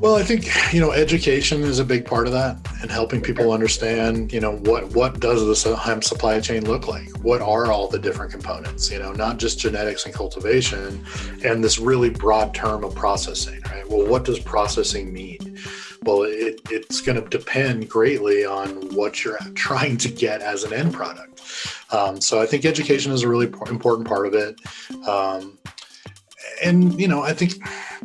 Well, I think, education is a big part of that, and helping people understand, what does the hemp supply chain look like? What are all the different components, not just genetics and cultivation and this really broad term of processing, right? Well, what does processing mean? Well, it's going to depend greatly on what you're trying to get as an end product. So I think education is a really important part of it. And I think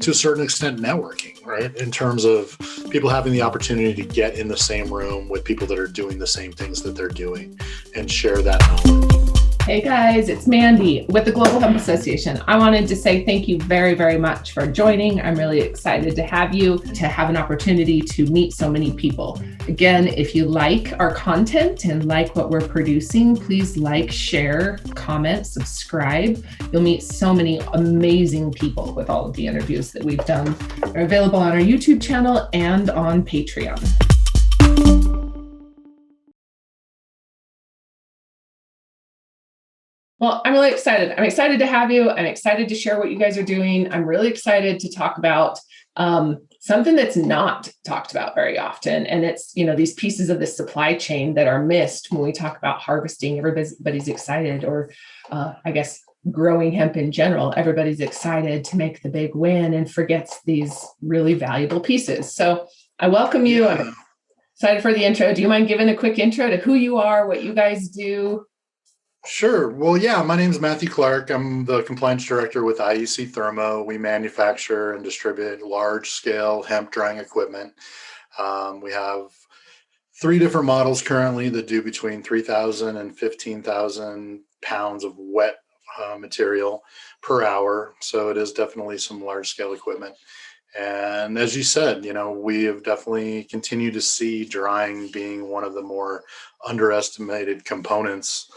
to a certain extent networking, right, in terms of people having the opportunity to get in the same room with people that are doing the same things that they're doing and share that knowledge. Hey guys, it's Mandi with the Global Hemp Association. I wanted to say thank you very, very much for joining. I'm really excited to have you, to have an opportunity to meet so many people. Again, if you like our content and like what we're producing, please like, share, comment, subscribe. You'll meet so many amazing people with all of the interviews that we've done. They're available on our YouTube channel and on Patreon. Well, I'm really excited. I'm excited to have you. I'm excited to share what you guys are doing. I'm really excited to talk about something that's not talked about very often. And it's, these pieces of the supply chain that are missed when we talk about harvesting. Everybody's excited, or I guess growing hemp in general. Everybody's excited to make the big win and forgets these really valuable pieces. So I welcome you. I'm excited for the intro. Do you mind giving a quick intro to who you are, what you guys do? Sure. Well, yeah, my name is Matthew Clark. I'm the compliance director with IEC Thermo. We manufacture and distribute large-scale hemp drying equipment. We have 3 different models currently that do between 3,000 and 15,000 pounds of wet material per hour. So it is definitely some large-scale equipment. And as you said, we have definitely continued to see drying being one of the more underestimated components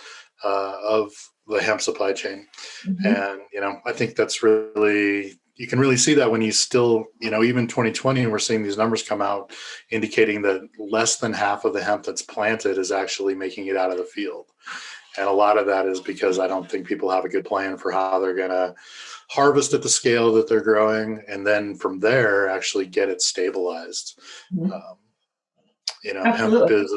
of the hemp supply chain. Mm-hmm. And, I think that's really, you can really see that when you still, even 2020, we're seeing these numbers come out indicating that less than half of the hemp that's planted is actually making it out of the field. And a lot of that is because I don't think people have a good plan for how they're going to harvest at the scale that they're growing. And then from there, actually get it stabilized. Mm-hmm. Hemp is,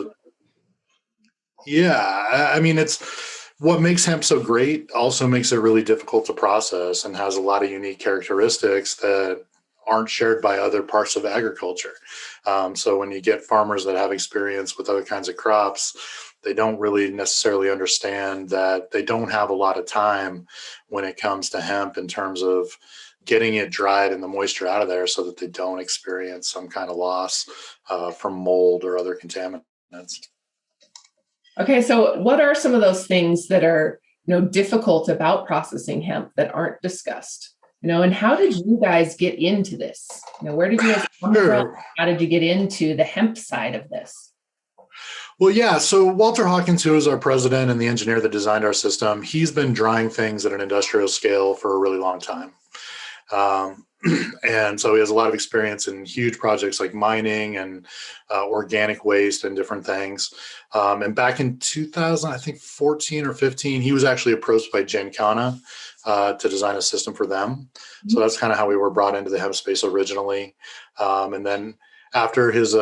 it's what makes hemp so great also makes it really difficult to process and has a lot of unique characteristics that aren't shared by other parts of agriculture. So when you get farmers that have experience with other kinds of crops, they don't really necessarily understand that they don't have a lot of time when it comes to hemp in terms of getting it dried and the moisture out of there so that they don't experience some kind of loss from mold or other contaminants. Okay, so what are some of those things that are, difficult about processing hemp that aren't discussed? And how did you guys get into this? Where did you guys come from? How did you get into the hemp side of this? Well, yeah. So Walter Hawkins, who is our president and the engineer that designed our system, he's been drying things at an industrial scale for a really long time. And so he has a lot of experience in huge projects like mining and organic waste and different things. And back in 2000, I think 14 or 15, he was actually approached by Gencana to design a system for them. Mm-hmm. So that's kind of how we were brought into the hemp space originally. And then after his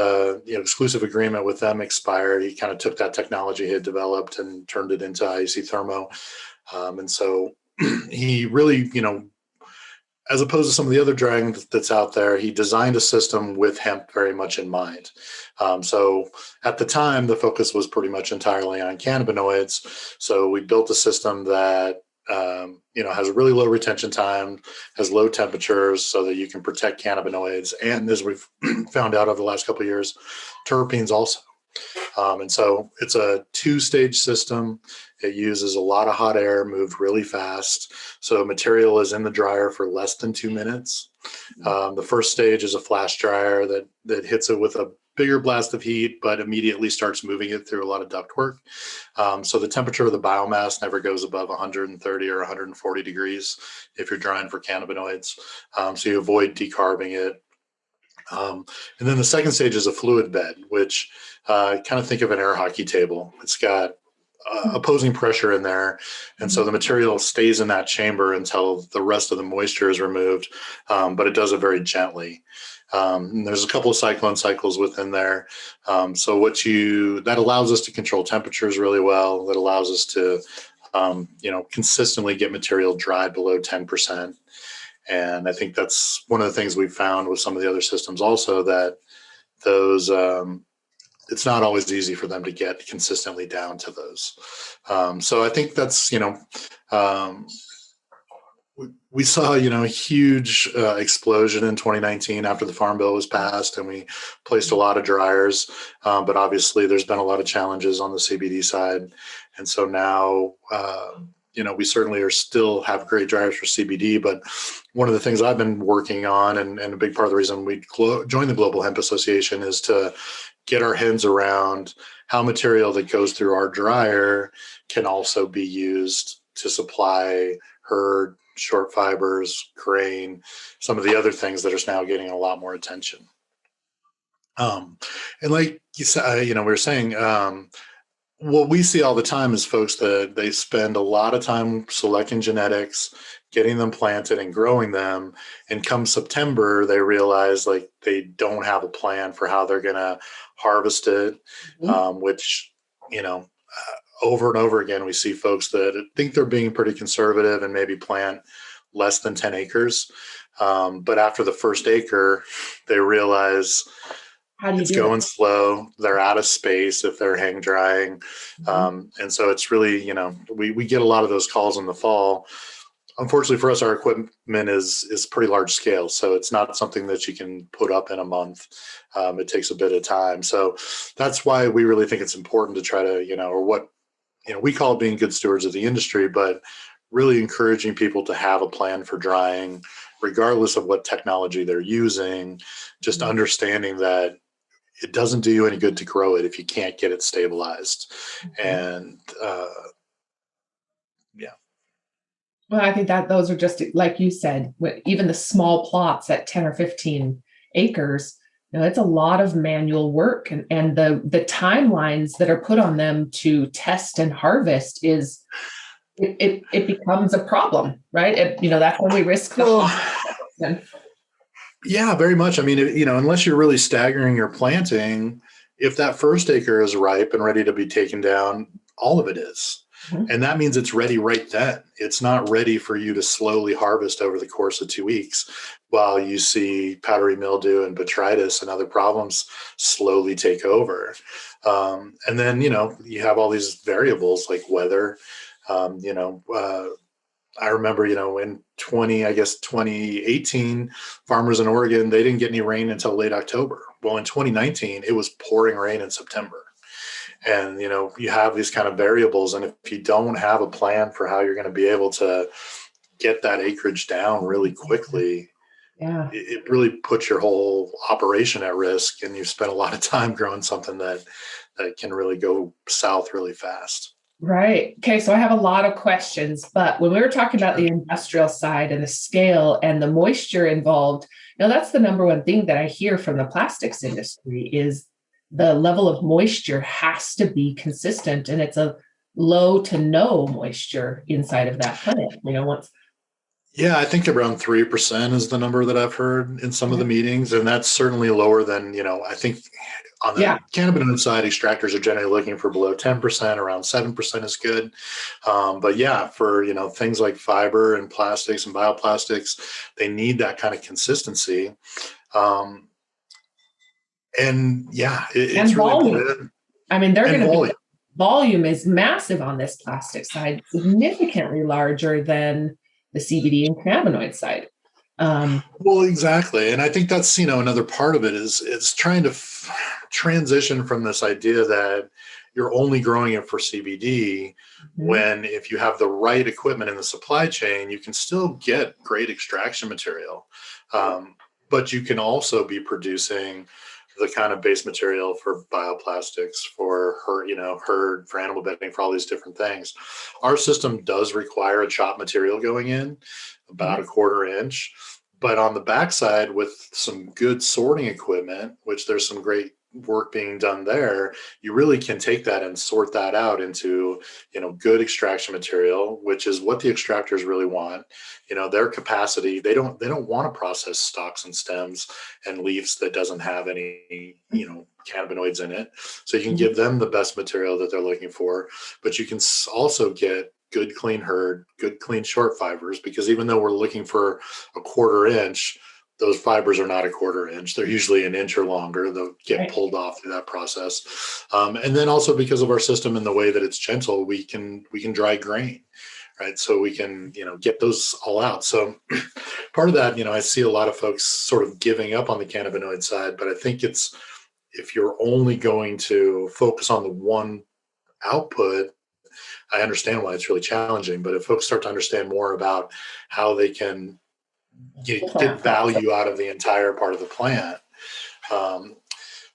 exclusive agreement with them expired, he kind of took that technology he had developed and turned it into IEC Thermo. And so he really, as opposed to some of the other drying that's out there, he designed a system with hemp very much in mind. So at the time, the focus was pretty much entirely on cannabinoids. So we built a system that has a really low retention time, has low temperatures so that you can protect cannabinoids. And as we've found out over the last couple of years, terpenes also. And so it's a 2-stage system. It uses a lot of hot air, moved really fast. So material is in the dryer for less than 2 minutes. The first stage is a flash dryer that hits it with a bigger blast of heat, but immediately starts moving it through a lot of ductwork. So the temperature of the biomass never goes above 130 or 140 degrees if you're drying for cannabinoids. So you avoid decarbing it. And then the second stage is a fluid bed, which kind of think of an air hockey table. It's got opposing pressure in there. And so the material stays in that chamber until the rest of the moisture is removed, but it does it very gently. And there's a couple of cyclone cycles within there. So that allows us to control temperatures really well. That allows us to, consistently get material dried below 10%. And I think that's one of the things we've found with some of the other systems also, that those, it's not always easy for them to get consistently down to those. So I think that's, we saw, a huge explosion in 2019 after the Farm Bill was passed, and we placed a lot of dryers. But obviously, there's been a lot of challenges on the CBD side, and so now, we certainly still have great dryers for CBD. But one of the things I've been working on, and a big part of the reason we joined the Global Hemp Association, is to get our heads around how material that goes through our dryer can also be used to supply hurd, short fibers, grain, some of the other things that are now getting a lot more attention. And like you said, we were saying, what we see all the time is folks that they spend a lot of time selecting genetics, getting them planted and growing them. And come September, they realize like they don't have a plan for how they're going to harvest it, which, over and over again, we see folks that think they're being pretty conservative and maybe plant less than 10 acres. But after the first acre, they realize it's going slow. They're out of space if they're hang drying. And so it's really, we get a lot of those calls in the fall. Unfortunately for us, our equipment is pretty large scale. So it's not something that you can put up in a month. It takes a bit of time. So that's why we really think it's important to try to, we call it being good stewards of the industry, but really encouraging people to have a plan for drying, regardless of what technology they're using, just understanding that it doesn't do you any good to grow it if you can't get it stabilized. And well, I think that those are just, like you said, even the small plots at 10 or 15 acres, it's a lot of manual work, and the timelines that are put on them to test and harvest it becomes a problem, right? That's when we risk Yeah, very much. I mean, unless you're really staggering your planting, if that first acre is ripe and ready to be taken down, all of it is. And that means it's ready right then. It's not ready for you to slowly harvest over the course of 2 weeks while you see powdery mildew and botrytis and other problems slowly take over. And then, you have all these variables like weather. I remember, in 2018, farmers in Oregon, they didn't get any rain until late October. Well, in 2019, it was pouring rain in September. And, you have these kind of variables. And if you don't have a plan for how you're going to be able to get that acreage down really quickly, it really puts your whole operation at risk. And you spend a lot of time growing something that can really go south really fast. Right. Okay. So I have a lot of questions, but when we were talking about the industrial side and the scale and the moisture involved, that's the number one thing that I hear from the plastics industry is the level of moisture has to be consistent, and it's a low to no moisture inside of that plant. Yeah, I think around 3% is the number that I've heard in some of the meetings. And that's certainly lower than, I think on the cannabinoid side, extractors are generally looking for below 10%, around 7% is good. But yeah, for, things like fiber and plastics and bioplastics, they need that kind of consistency. And yeah, it's really good. I mean, they're going to be, volume is massive on this plastic side, significantly larger than the CBD and cannabinoid side. Well, exactly. And I think that's, another part of it is trying to transition from this idea that you're only growing it for CBD when if you have the right equipment in the supply chain, you can still get great extraction material. But you can also be producing the kind of base material for bioplastics, for hurd, for animal bedding, for all these different things. Our system does require a chop material going in, about a 1/4 inch. But on the backside, with some good sorting equipment, which there's some great work being done there, you really can take that and sort that out into, good extraction material, which is what the extractors really want. Their capacity, they don't want to process stalks and stems and leaves that doesn't have any, cannabinoids in it. So you can give them the best material that they're looking for, but you can also get good clean hurd, good clean short fibers, because even though we're looking for a 1/4 inch, those fibers are not a 1/4 inch. They're usually an inch or longer. They'll get pulled off through that process. And then also because of our system and the way that it's gentle, we can dry grain, right? So we can, get those all out. So part of that, I see a lot of folks sort of giving up on the cannabinoid side, but I think it's, if you're only going to focus on the one output, I understand why it's really challenging. But if folks start to understand more about how they can get value out of the entire part of the plant,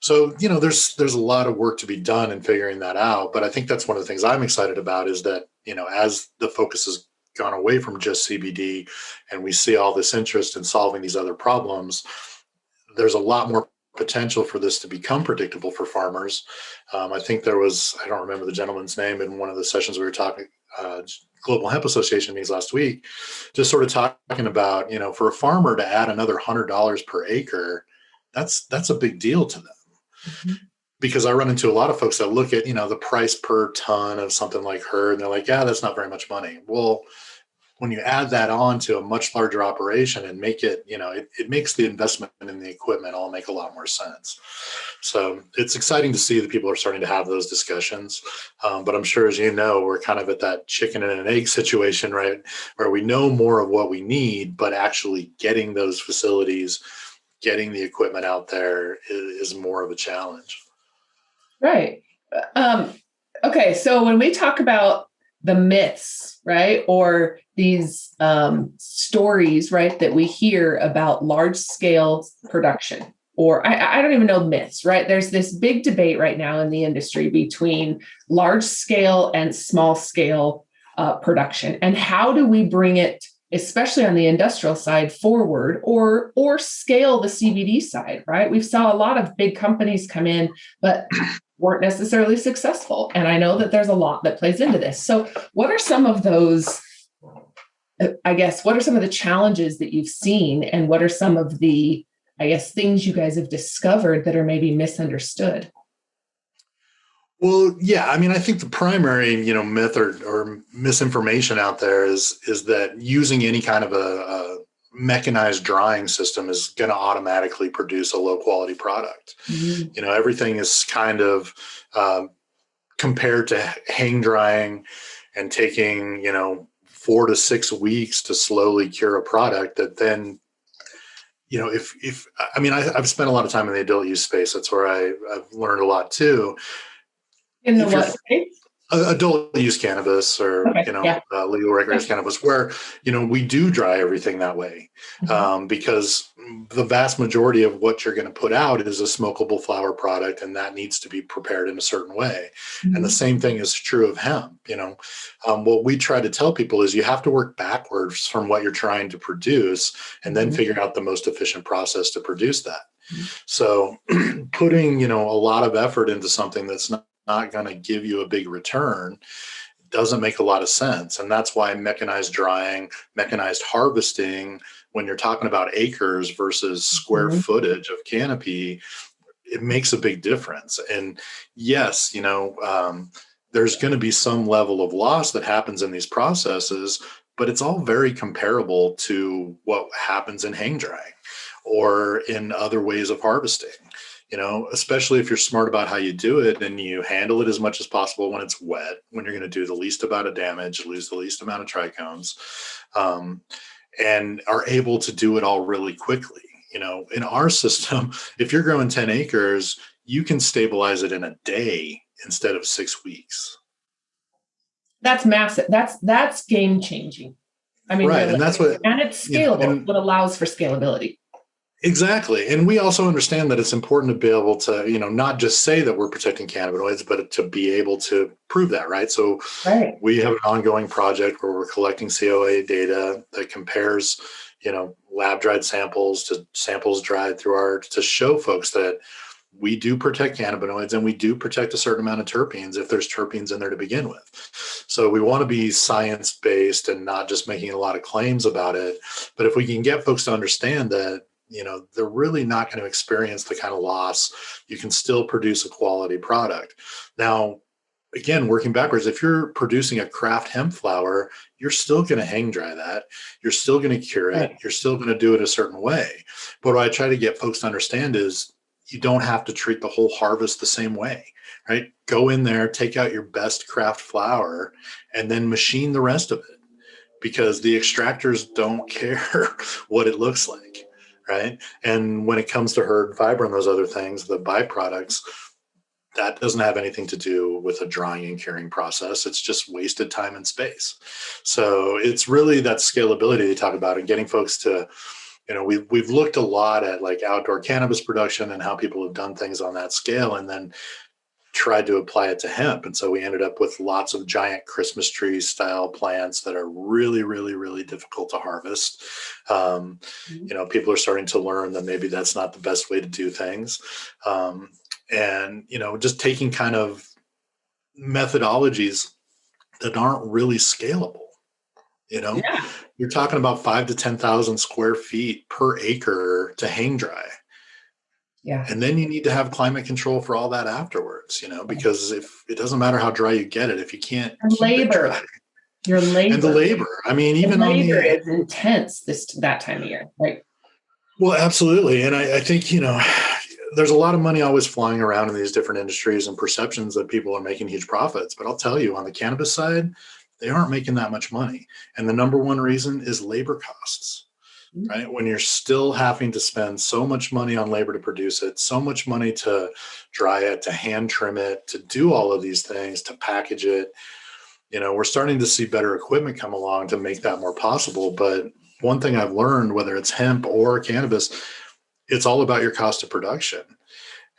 so there's a lot of work to be done in figuring that out. But I think that's one of the things I'm excited about, is that as the focus has gone away from just CBD and we see all this interest in solving these other problems, there's a lot more potential for this to become predictable for farmers. I think I don't remember the gentleman's name in one of the sessions we were talking, Global Hemp Association meetings last week, just sort of talking about, for a farmer to add another $100 per acre, that's a big deal to them. Mm-hmm. Because I run into a lot of folks that look at, the price per ton of something like hurd, and they're like, yeah, that's not very much money. Well, when you add that on to a much larger operation and make it, it makes the investment in the equipment all make a lot more sense. So it's exciting to see that people are starting to have those discussions. But I'm sure, as we're kind of at that chicken and an egg situation, right? Where we know more of what we need, but actually getting those facilities, getting the equipment out there is more of a challenge. Right. Okay. So when we talk about the myths, right, or these stories, right, that we hear about large scale production, or I don't even know myths, right? There's this big debate right now in the industry between large scale and small scale production. And how do we bring it, especially on the industrial side, forward, or scale the CBD side, right? We've saw a lot of big companies come in, but weren't necessarily successful. And I know that there's a lot that plays into this. So what are some of those, what are some of the challenges that you've seen, and what are some of the, things you guys have discovered that are maybe misunderstood? Well, yeah, I think the primary, myth or misinformation out there is that using any kind of a mechanized drying system is going to automatically produce a low quality product. Mm-hmm. Everything is kind of compared to hang drying and taking, 4 to 6 weeks to slowly cure a product that then, I've spent a lot of time in the adult use space. That's where I've learned a lot too. In the what space? Adult use cannabis, or legal recreational cannabis, where we do dry everything that way, because the vast majority of what you're going to put out is a smokable flower product, and that needs to be prepared in a certain way. Mm-hmm. And the same thing is true of hemp. What we try to tell people is you have to work backwards from what you're trying to produce, and then figure out the most efficient process to produce that. Mm-hmm. So putting a lot of effort into something that's not going to give you a big return doesn't make a lot of sense. And that's why mechanized drying, mechanized harvesting, when you're talking about acres versus square footage of canopy, it makes a big difference. And yes, there's going to be some level of loss that happens in these processes, but it's all very comparable to what happens in hang drying or in other ways of harvesting. Especially if you're smart about how you do it and you handle it as much as possible when it's wet, when you're going to do the least amount of damage, lose the least amount of trichomes, and are able to do it all really quickly. In our system, if you're growing 10 acres, you can stabilize it in a day instead of 6 weeks. That's massive. That's game changing. Right. Really, and that's what, and it's scalable. What allows for scalability. Exactly. And we also understand that it's important to be able to, not just say that we're protecting cannabinoids, but to be able to prove that, right? So we have an ongoing project where we're collecting COA data that compares, lab dried samples to samples dried through to show folks that, we do protect cannabinoids, and we do protect a certain amount of terpenes if there's terpenes in there to begin with. So we want to be science-based and not just making a lot of claims about it. But if we can get folks to understand that, they're really not going to experience the kind of loss, you can still produce a quality product. Now, again, working backwards, if you're producing a craft hemp flower, you're still going to hang dry that. You're still going to cure it. Right. You're still going to do it a certain way. But what I try to get folks to understand is you don't have to treat the whole harvest the same way, right? Go in there, take out your best craft flower, and then machine the rest of it, because the extractors don't care what it looks like, right? And when it comes to herd fiber and those other things, the byproducts, that doesn't have anything to do with a drying and curing process. It's just wasted time and space. So it's really that scalability they talk about, and getting folks to, we've looked a lot at like outdoor cannabis production and how people have done things on that scale, and then tried to apply it to hemp. And so we ended up with lots of giant Christmas tree style plants that are really, really, really difficult to harvest. People are starting to learn that maybe that's not the best way to do things. And just taking kind of methodologies that aren't really scalable. Yeah. You're talking about 5 to 10,000 square feet per acre to hang dry. Yeah. And then you need to have climate control for all that afterwards, because if it doesn't matter how dry you get it, if you can't keep it dry. Your labor. And the labor. I mean, even the on labor is intense that time of year, right? Well, absolutely. And I think, there's a lot of money always flying around in these different industries and perceptions that people are making huge profits. But I'll tell you, on the cannabis side, they aren't making that much money. And the number one reason is labor costs, right? When you're still having to spend so much money on labor to produce it, so much money to dry it, to hand trim it, to do all of these things, to package it, we're starting to see better equipment come along to make that more possible. But one thing I've learned, whether it's hemp or cannabis, it's all about your cost of production.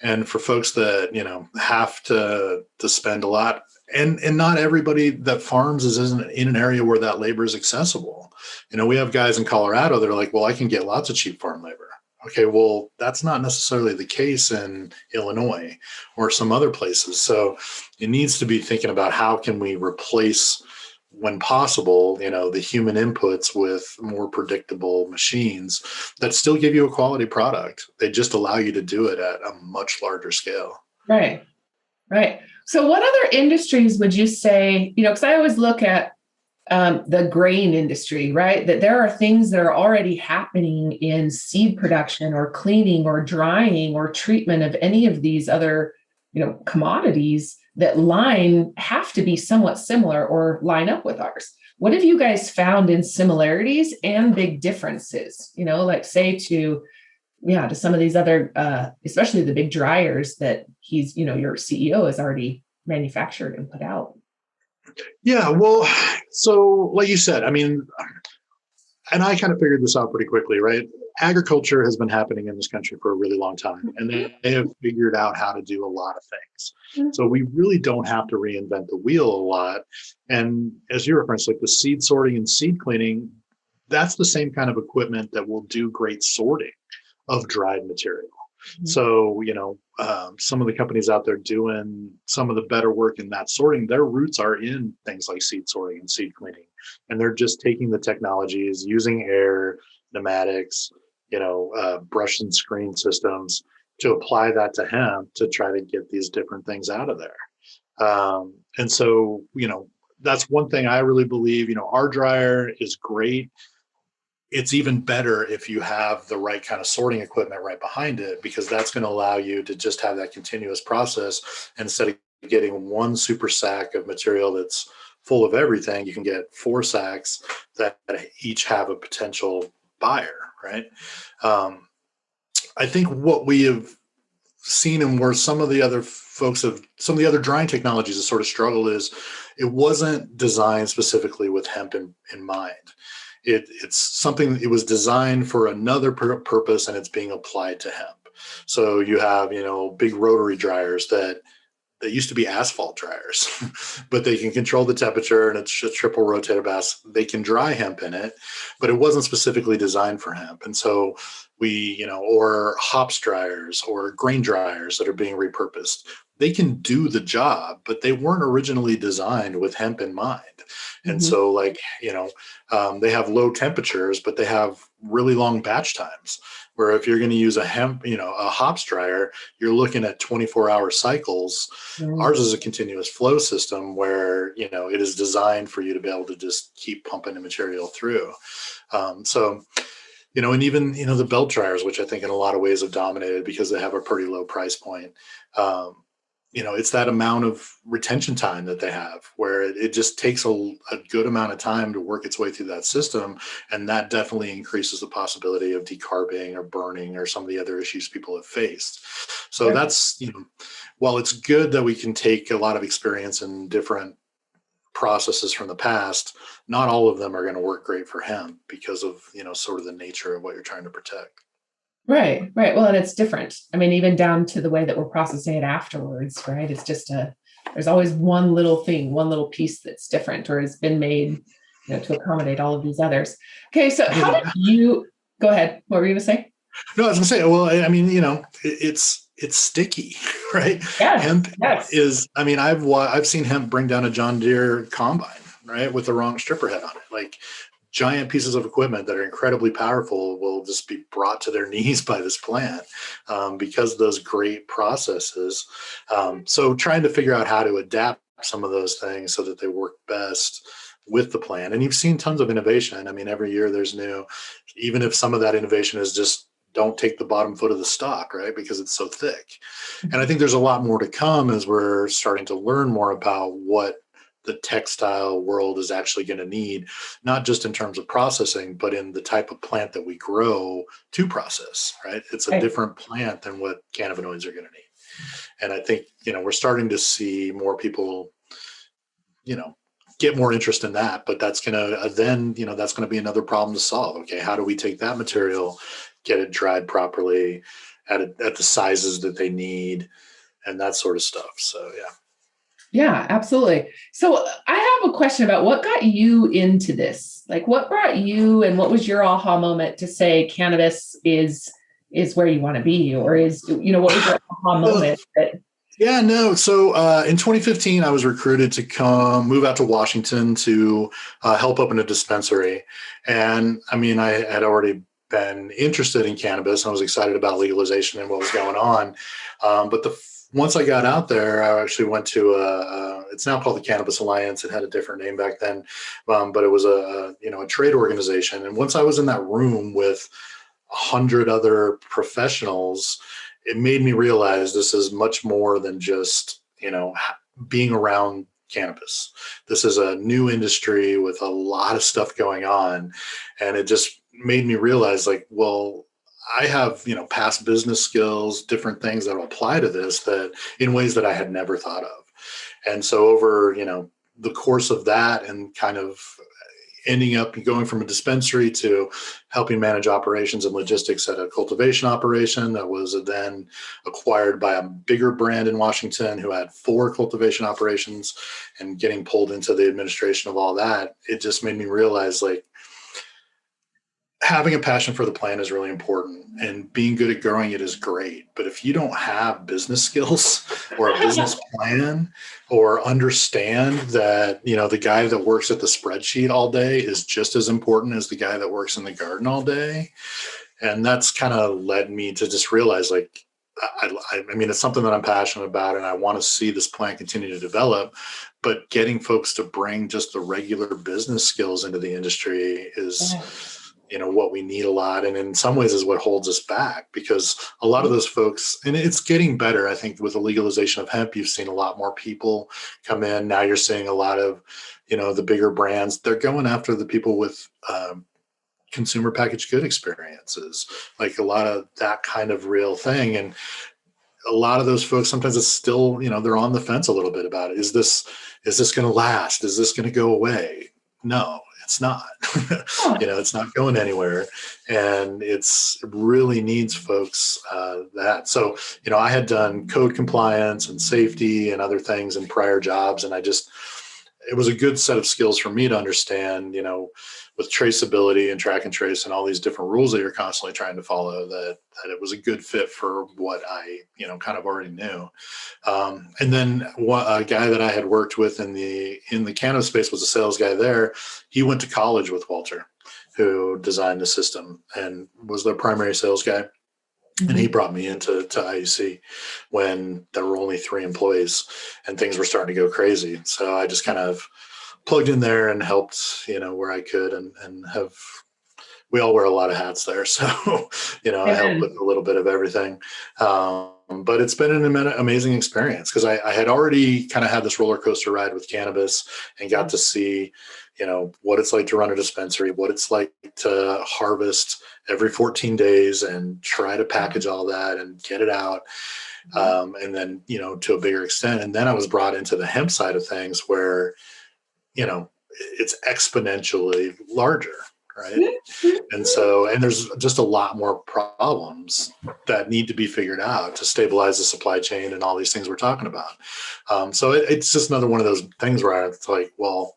And for folks that, have to spend a lot, and not everybody that farms isn't in an area where that labor is accessible. We have guys in Colorado that are like, well, I can get lots of cheap farm labor. Okay, well, that's not necessarily the case in Illinois or some other places. So it needs to be thinking about how can we replace, when possible, the human inputs with more predictable machines that still give you a quality product. They just allow you to do it at a much larger scale. Right. Right. So what other industries would you say, because I always look at the grain industry, right? That there are things that are already happening in seed production or cleaning or drying or treatment of any of these other, commodities that have to be somewhat similar or line up with ours. What have you guys found in similarities and big differences? Like say to some of these other, especially the big dryers that your CEO has already manufactured and put out. Yeah, well, so like you said, I mean, and I kind of figured this out pretty quickly, right? Agriculture has been happening in this country for a really long time, and they have figured out how to do a lot of things. So we really don't have to reinvent the wheel a lot. And as you referenced, like the seed sorting and seed cleaning, that's the same kind of equipment that will do great sorting of dried material. So, some of the companies out there doing some of the better work in that sorting, their roots are in things like seed sorting and seed cleaning. And they're just taking the technologies, using air, pneumatics, brush and screen systems to apply that to hemp to try to get these different things out of there. And so, that's one thing I really believe, our dryer is great. It's even better if you have the right kind of sorting equipment right behind it, because that's going to allow you to just have that continuous process. Instead of getting one super sack of material that's full of everything, you can get 4 sacks that each have a potential buyer, right? I think what we have seen, and where some of the other drying technologies have sort of struggled, is it wasn't designed specifically with hemp in mind. It's something, it was designed for another purpose, and it's being applied to hemp. So you have, big rotary dryers that that used to be asphalt dryers, but they can control the temperature, and it's a triple rotator bass. They can dry hemp in it, but it wasn't specifically designed for hemp. And so or hops dryers or grain dryers that are being repurposed, they can do the job, but they weren't originally designed with hemp in mind. And Mm-hmm. so they have low temperatures, but they have really long batch times, where if you're going to use a hops dryer, you're looking at 24-hour cycles. Ours is a continuous flow system where, it is designed for you to be able to just keep pumping the material through. And even, the belt dryers, which I think in a lot of ways have dominated because they have a pretty low price point. It's that amount of retention time that they have, where it just takes a good amount of time to work its way through that system. And that definitely increases the possibility of decarbing or burning or some of the other issues people have faced. So that's, while it's good that we can take a lot of experience in different processes from the past, not all of them are going to work great for hemp because of, sort of the nature of what you're trying to protect. Right. Well, and it's different. I mean, even down to the way that we're processing it afterwards, right? It's just there's always one little thing, one little piece that's different or has been made, to accommodate all of these others. Okay. So how did you, go ahead. What were you going to say? No, I was going to say, well, I mean, it's sticky, right? Yes, Hemp yes. is, I mean, I've seen hemp bring down a John Deere combine, right, with the wrong stripper head on it. Like, giant pieces of equipment that are incredibly powerful will just be brought to their knees by this plant because of those great processes. So trying to figure out how to adapt some of those things so that they work best with the plant. And you've seen tons of innovation. I mean, every year there's new, even if some of that innovation is just don't take the bottom foot of the stock, right? Because it's so thick. And I think there's a lot more to come as we're starting to learn more about what the textile world is actually going to need, not just in terms of processing, but in the type of plant that we grow to process, right? It's a different plant than what cannabinoids are going to need. And I think, we're starting to see more people, get more interest in that, but that's going to then, that's going to be another problem to solve. Okay. How do we take that material, get it dried properly at the sizes that they need and that sort of stuff. So, yeah. Yeah, absolutely. So I have a question about what got you into this? Like, what brought you and what was your aha moment to say cannabis is where you want to be, or is, what was your aha moment? Yeah, no. So in 2015, I was recruited to move out to Washington to help open a dispensary. And I mean, I had already been interested in cannabis. I was excited about legalization and what was going on. But once I got out there, I actually went to it's now called the Cannabis Alliance. It had a different name back then, but it was a trade organization. And once I was in that room with 100 other professionals, it made me realize this is much more than just, being around cannabis. This is a new industry with a lot of stuff going on. And it just made me realize, like, well, I have, past business skills, different things that will apply to this that in ways that I had never thought of. And so over, the course of that and kind of ending up going from a dispensary to helping manage operations and logistics at a cultivation operation that was then acquired by a bigger brand in Washington who had 4 cultivation operations, and getting pulled into the administration of all that, it just made me realize, like, having a passion for the plant is really important, and being good at growing it is great. But if you don't have business skills or a business plan, or understand that, the guy that works at the spreadsheet all day is just as important as the guy that works in the garden all day. And that's kind of led me to just realize, like, I mean, it's something that I'm passionate about, and I want to see this plant continue to develop. But getting folks to bring just the regular business skills into the industry is, what we need a lot. And in some ways is what holds us back, because a lot of those folks, and it's getting better. I think with the legalization of hemp, you've seen a lot more people come in. Now you're seeing a lot of, the bigger brands, they're going after the people with consumer packaged good experiences, like a lot of that kind of real thing. And a lot of those folks, sometimes it's still, they're on the fence a little bit about it. Is this going to last? Is this going to go away? No. It's not. Oh, It's not going anywhere, and it really needs folks that. So, I had done code compliance and safety and other things in prior jobs, and it was a good set of skills for me to understand, with traceability and track and trace and all these different rules that you're constantly trying to follow, that it was a good fit for what I, kind of already knew. And then a guy that I had worked with in the cannabis space was a sales guy there. He went to college with Walter, who designed the system and was their primary sales guy. And he brought me into IUC when there were only 3 employees and things were starting to go crazy. So I just kind of plugged in there and helped, where I could, and we all wear a lot of hats there. So, I helped with a little bit of everything. But it's been an amazing experience because I had already kind of had this roller coaster ride with cannabis and got to see, what it's like to run a dispensary, what it's like to harvest every 14 days and try to package all that and get it out. And then, to a bigger extent. And then I was brought into the hemp side of things where, it's exponentially larger. Right. And there's just a lot more problems that need to be figured out to stabilize the supply chain and all these things we're talking about. So it's just another one of those things where it's like, well,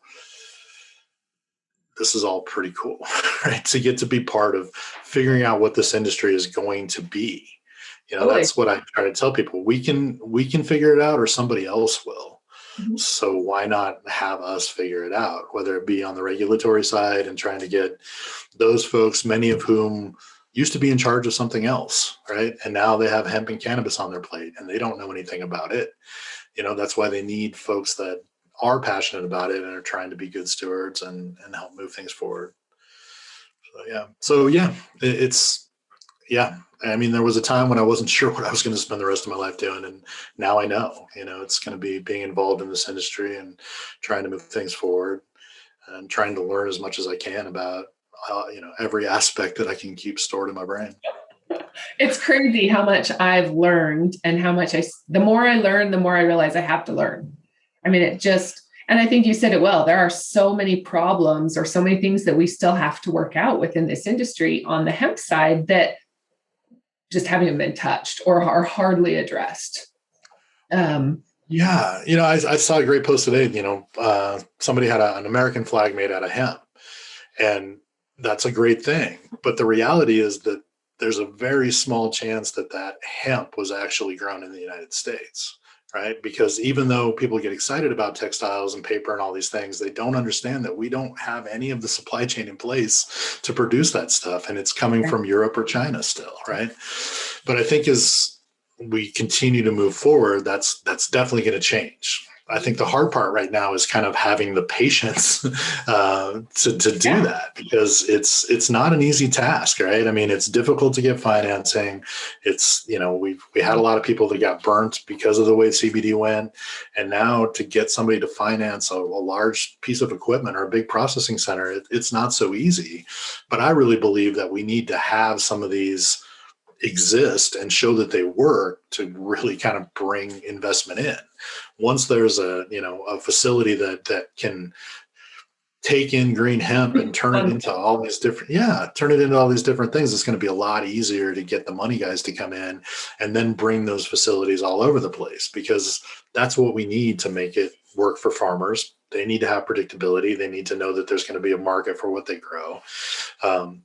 this is all pretty cool, right? To get to be part of figuring out what this industry is going to be. That's what I try to tell people. We can figure it out, or somebody else will. So why not have us figure it out, whether it be on the regulatory side and trying to get those folks, many of whom used to be in charge of something else, right? And now they have hemp and cannabis on their plate and they don't know anything about it. That's why they need folks that are passionate about it and are trying to be good stewards and help move things forward. So yeah, I mean, there was a time when I wasn't sure what I was going to spend the rest of my life doing. And now I know, it's going to be being involved in this industry and trying to move things forward and trying to learn as much as I can about, every aspect that I can keep stored in my brain. It's crazy how much I've learned and how much the more I learn, the more I realize I have to learn. I mean, and I think you said it well, there are so many problems or so many things that we still have to work out within this industry on the hemp side that just haven't been touched or are hardly addressed. I saw a great post today. Somebody had an American flag made out of hemp, and that's a great thing. But the reality is that there's a very small chance that hemp was actually grown in the United States, right? Because even though people get excited about textiles and paper and all these things, they don't understand that we don't have any of the supply chain in place to produce that stuff. And it's coming from Europe or China still, right? But I think as we continue to move forward, that's definitely going to change. I think the hard part right now is kind of having the patience to do that, because it's not an easy task, right? I mean, it's difficult to get financing. It's, we had a lot of people that got burnt because of the way CBD went. And now to get somebody to finance a large piece of equipment or a big processing center, it's not so easy. But I really believe that we need to have some of these exist and show that they work to really kind of bring investment in. Once there's a facility that can take in green hemp and turn it into all these different things, it's going to be a lot easier to get the money guys to come in and then bring those facilities all over the place, because that's what we need to make it work for farmers. They need to have predictability. They need to know that there's going to be a market for what they grow,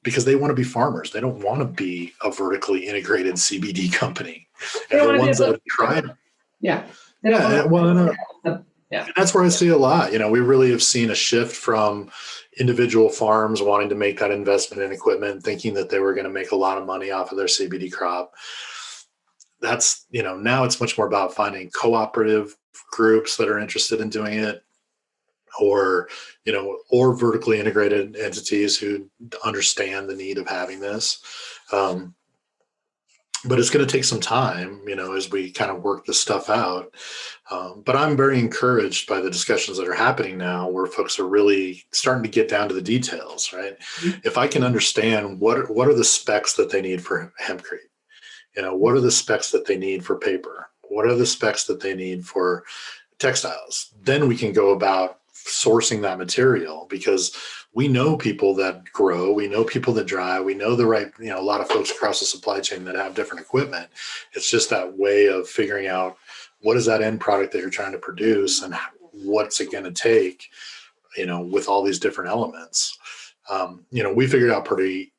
because they want to be farmers. They don't want to be a vertically integrated CBD company. And the ones that have tried. Yeah. That's where I see a lot. We really have seen a shift from individual farms wanting to make that investment in equipment, thinking that they were going to make a lot of money off of their CBD crop. That's, now it's much more about finding cooperative groups that are interested in doing it, or vertically integrated entities who understand the need of having this. But it's going to take some time, as we kind of work this stuff out. But I'm very encouraged by the discussions that are happening now, where folks are really starting to get down to the details, right? Mm-hmm. If I can understand what are the specs that they need for hempcrete, what are the specs that they need for paper, what are the specs that they need for textiles, then we can go about sourcing that material, because we know people that grow, we know people that dry, we know the right, a lot of folks across the supply chain that have different equipment. It's just that way of figuring out what is that end product that you're trying to produce and what's it going to take, with all these different elements. We figured out pretty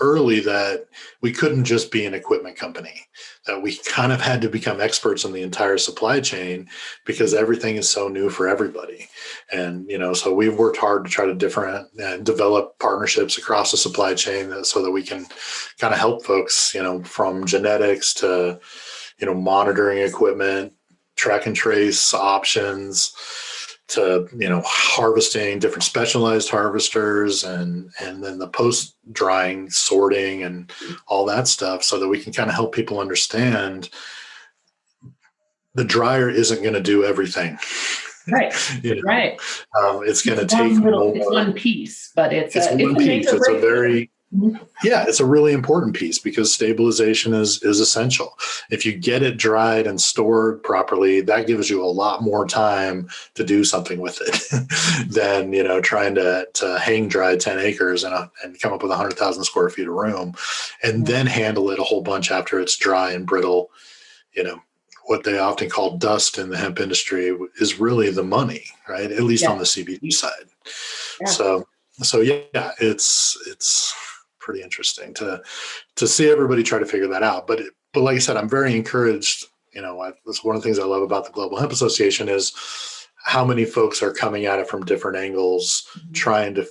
early that we couldn't just be an equipment company, that we kind of had to become experts in the entire supply chain because everything is so new for everybody. And, so we've worked hard to try to develop partnerships across the supply chain so that we can kind of help folks, from genetics to, monitoring equipment, track and trace options, to harvesting, different specialized harvesters, and then the post drying sorting and all that stuff, so that we can kind of help people understand the dryer isn't going to do everything. Right. Right. It's going to take more. It's one piece, but it's one piece. It's a very it's a really important piece because stabilization is essential. If you get it dried and stored properly, that gives you a lot more time to do something with it than, trying to hang dry 10 acres and come up with 100,000 square feet of room and then handle it a whole bunch after it's dry and brittle. What they often call dust in the hemp industry is really the money, right? At least on the CBD side. Yeah. So yeah, it's pretty interesting to see everybody try to figure that out. But like I said, I'm very encouraged. That's one of the things I love about the Global Hemp Association is how many folks are coming at it from different angles, trying to,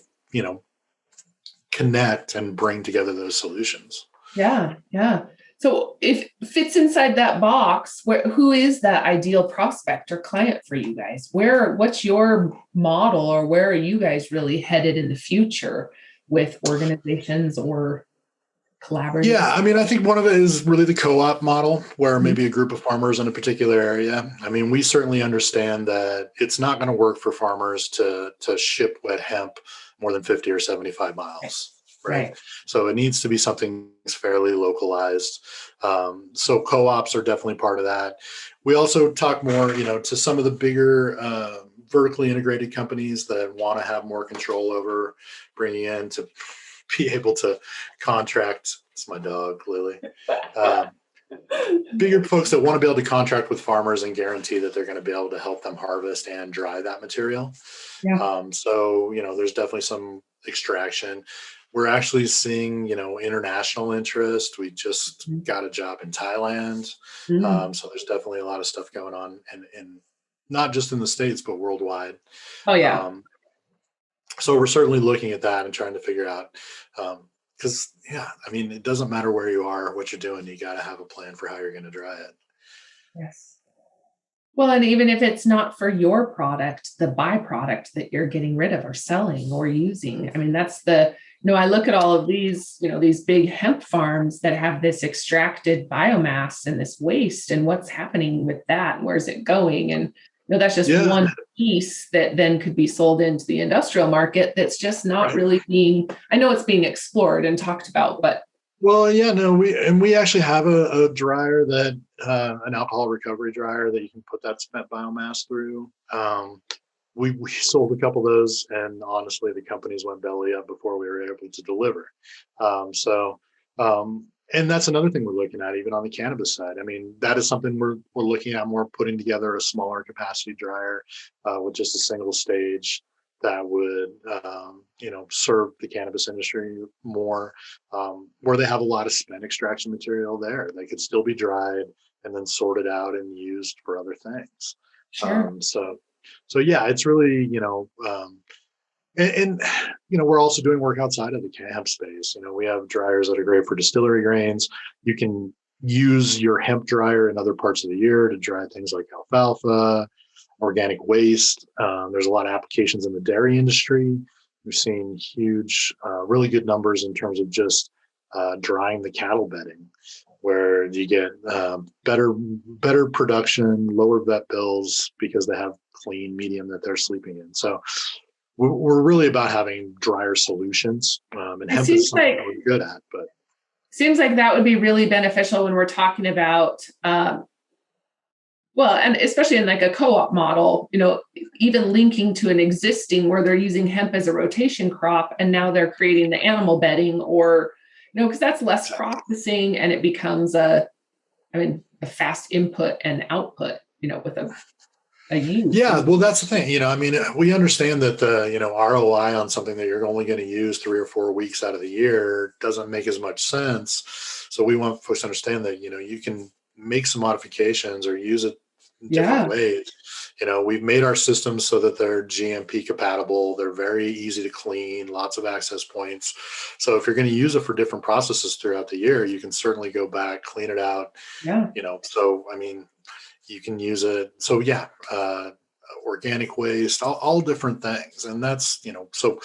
connect and bring together those solutions. Yeah. Yeah. So if it fits inside that box, who is that ideal prospect or client for you guys? What's your model, or where are you guys really headed in the future with organizations or collaborative? Yeah, I think one of it is really the co-op model, where maybe a group of farmers in a particular area. We certainly understand that it's not going to work for farmers to ship wet hemp more than 50 or 75 miles. Right. So it needs to be something fairly localized. So co-ops are definitely part of that. We also talk more, to some of the bigger vertically integrated companies that want to have more control over bringing in to be able to contract. It's my dog, Lily. Bigger folks that want to be able to contract with farmers and guarantee that they're going to be able to help them harvest and dry that material. Yeah. So, there's definitely some extraction. We're actually seeing, international interest. We just got a job in Thailand. So there's definitely a lot of stuff going on, and not just in the States, but worldwide. Oh, yeah. So we're certainly looking at that and trying to figure out, because, it doesn't matter where you are, what you're doing, you got to have a plan for how you're going to dry it. Yes. Well, and even if it's not for your product, the byproduct that you're getting rid of or selling or using, that's I look at all of these, these big hemp farms that have this extracted biomass and this waste, and what's happening with that, and where's it going? And that's just one piece that then could be sold into the industrial market that's just not really I know it's being explored and talked about, but. Well, yeah, no, we actually have a dryer that, an alcohol recovery dryer that you can put that spent biomass through. We sold a couple of those, and honestly, the companies went belly up before we were able to deliver. And that's another thing we're looking at, even on the cannabis side. That is something we're looking at more, putting together a smaller capacity dryer with just a single stage that would, serve the cannabis industry more, where they have a lot of spent extraction material there. They could still be dried and then sorted out and used for other things. Sure. So yeah, it's really, and we're also doing work outside of the hemp space. We have dryers that are great for distillery grains. You can use your hemp dryer in other parts of the year to dry things like alfalfa, organic waste. There's a lot of applications in the dairy industry. We've seen huge, really good numbers in terms of just drying the cattle bedding, where you get better production, lower vet bills because they have clean medium that they're sleeping in. So we're really about having dryer solutions, and hemp is something that we're good at. But seems like that would be really beneficial when we're talking about Well, and especially in like a co-op model, even linking to an existing where they're using hemp as a rotation crop and now they're creating the animal bedding or, because that's less processing and it becomes a fast input and output, with a use. Yeah, well, that's the thing. We understand that the ROI on something that you're only going to use 3 or 4 weeks out of the year doesn't make as much sense. So we want folks to understand that you can make some modifications or use it in different ways. We've made our systems so that they're GMP compatible. They're very easy to clean, lots of access points. So if you're going to use it for different processes throughout the year, you can certainly go back, clean it out. Yeah. So you can use it. So yeah, organic waste, all different things. And that's, so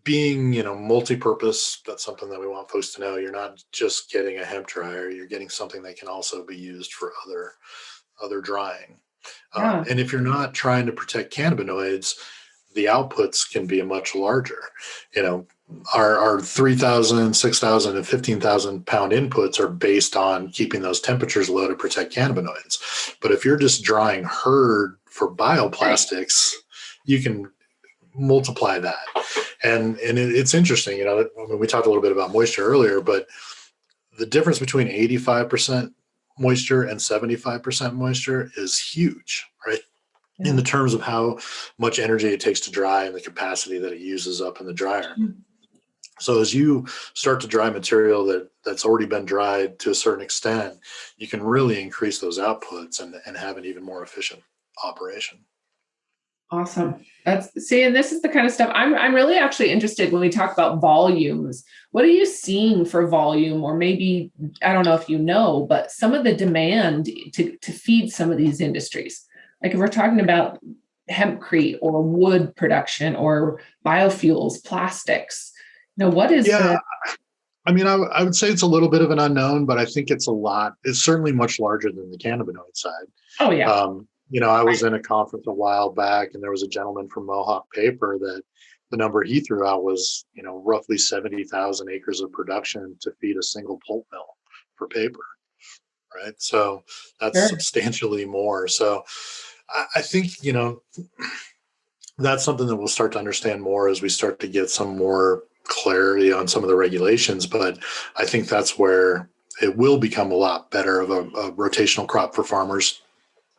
being, multi-purpose, that's something that we want folks to know. You're not just getting a hemp dryer, you're getting something that can also be used for other drying. Yeah. And if you're not trying to protect cannabinoids, the outputs can be much larger. Our 3,000, 6,000, and 15,000 pound inputs are based on keeping those temperatures low to protect cannabinoids. But if you're just drying hurd for bioplastics, you can multiply that. And it's interesting, we talked a little bit about moisture earlier, but the difference between 85% moisture and 75% moisture is huge, right? Yeah. In the terms of how much energy it takes to dry and the capacity that it uses up in the dryer. Mm-hmm. So as you start to dry material that's already been dried to a certain extent, you can really increase those outputs and have an even more efficient operation. Awesome. And this is the kind of stuff I'm really actually interested when we talk about volumes. What are you seeing for volume, or maybe, I don't know if but some of the demand to feed some of these industries? Like if we're talking about hempcrete or wood production or biofuels, plastics, what is I would say it's a little bit of an unknown, but I think it's certainly much larger than the cannabinoid side. Oh yeah. I was in a conference a while back, and there was a gentleman from Mohawk Paper that the number he threw out was, roughly 70,000 acres of production to feed a single pulp mill for paper, right? So that's substantially more. So I think, that's something that we'll start to understand more as we start to get some more clarity on some of the regulations. But I think that's where it will become a lot better of a rotational crop for farmers,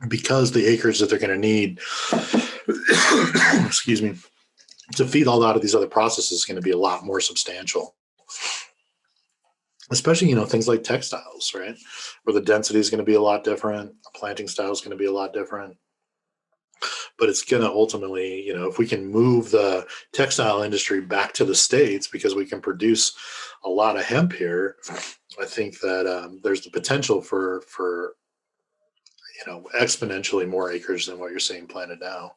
because the acres that they're going to need, excuse me, to feed a lot of these other processes is going to be a lot more substantial. Especially, things like textiles, right? Where the density is going to be a lot different. The planting style is going to be a lot different. But it's going to ultimately, if we can move the textile industry back to the States because we can produce a lot of hemp here, I think that there's the potential for exponentially more acres than what you're seeing planted now.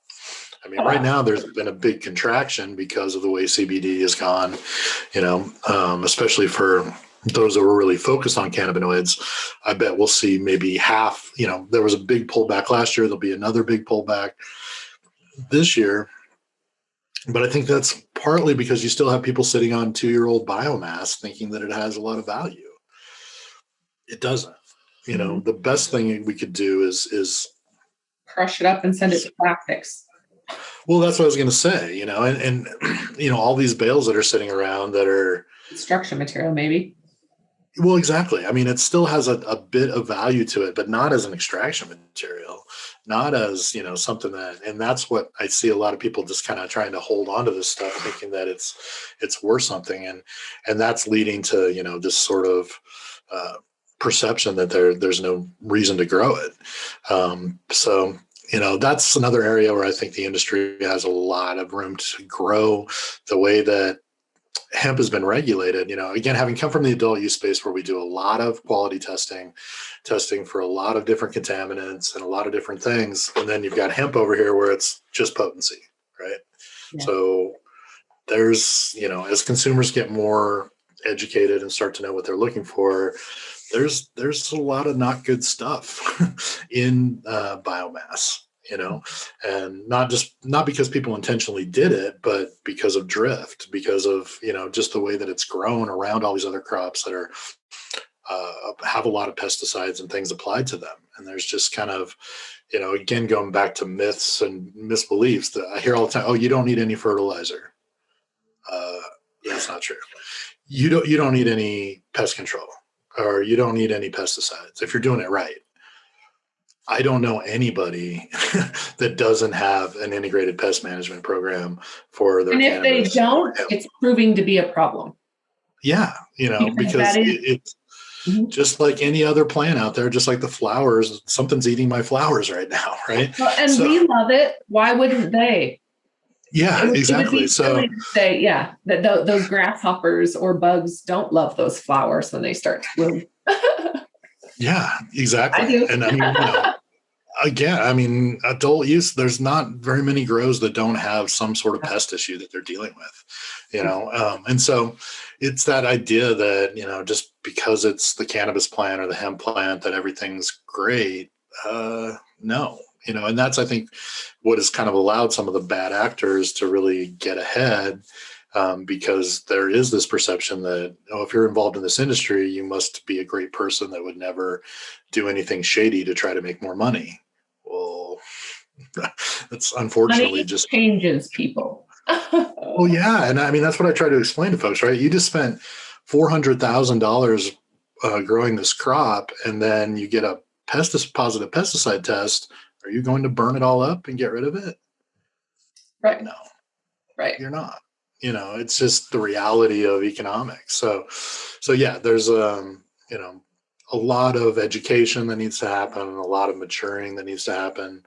Right now there's been a big contraction because of the way CBD has gone, especially for those that were really focused on cannabinoids. I bet we'll see maybe half, there was a big pullback last year. There'll be another big pullback this year. But I think that's partly because you still have people sitting on 2-year-old biomass thinking that it has a lot of value. It doesn't. The best thing we could do is crush it up and send it to plastics. Well, that's what I was going to say, and all these bales that are sitting around that are construction material, maybe. Well, exactly. It still has a bit of value to it, but not as an extraction material, not as, something and that's what I see a lot of people just kind of trying to hold on to this stuff, thinking that it's worth something. And that's leading to, this sort of, perception that there's no reason to grow it. So that's another area where I think the industry has a lot of room to grow the way that hemp has been regulated. Again, having come from the adult use space where we do a lot of quality testing for a lot of different contaminants and a lot of different things. And then you've got hemp over here where it's just potency, right? Yeah. So there's, as consumers get more educated and start to know what they're looking for, there's a lot of not good stuff in biomass, and not because people intentionally did it, but because of drift, because of, just the way that it's grown around all these other crops that are have a lot of pesticides and things applied to them. And there's just kind of, again, going back to myths and misbeliefs that I hear all the time. Oh, you don't need any fertilizer. That's not true. You don't need any pest control, or you don't need any pesticides if you're doing it right. I don't know anybody that doesn't have an integrated pest management program for their cannabis. And if they don't, it's proving to be a problem. Yeah, because it's just like any other plant out there, just like the flowers, something's eating my flowers right now, right? Well, and we love it. Why wouldn't they? Yeah, exactly. It would be silly to say, that those grasshoppers or bugs don't love those flowers when they start to bloom. Yeah, exactly. I do. And I mean, again, adult use, there's not very many grows that don't have some sort of pest issue that they're dealing with, and so it's that idea that, just because it's the cannabis plant or the hemp plant that everything's great. No, and that's, I think, what has kind of allowed some of the bad actors to really get ahead, because there is this perception that, if you're involved in this industry, you must be a great person that would never do anything shady to try to make more money. Well, that's unfortunately money just changes people. Well, yeah. And I mean, that's what I try to explain to folks, right? You just spent $400,000 growing this crop, and then you get a positive pesticide test. Are you going to burn it all up and get rid of it? Right. No, right. You're not. It's just the reality of economics. So yeah, there's, a lot of education that needs to happen, and a lot of maturing that needs to happen.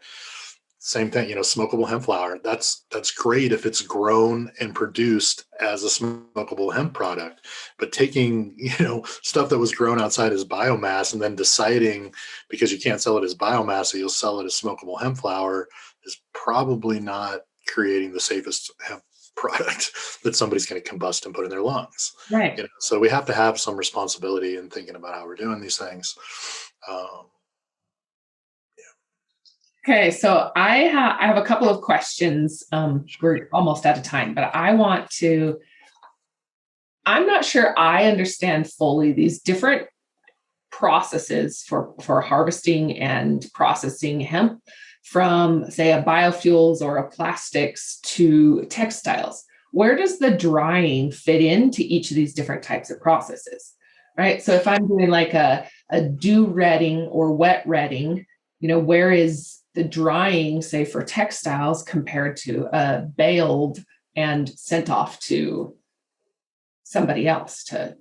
Same thing, smokable hemp flower. That's great if it's grown and produced as a smokable hemp product. But taking, stuff that was grown outside as biomass and then deciding, because you can't sell it as biomass, so you'll sell it as smokable hemp flower, is probably not creating the safest hemp product that somebody's going to combust and put in their lungs. Right. So we have to have some responsibility in thinking about how we're doing these things. Okay, so I have a couple of questions. We're almost out of time, but I'm not sure I understand fully these different processes for harvesting and processing hemp, from, say, a biofuels or a plastics to textiles. Where does the drying fit into each of these different types of processes, right? So if I'm doing like a dew retting or wet retting, where is the drying, say, for textiles compared to baled and sent off to somebody else to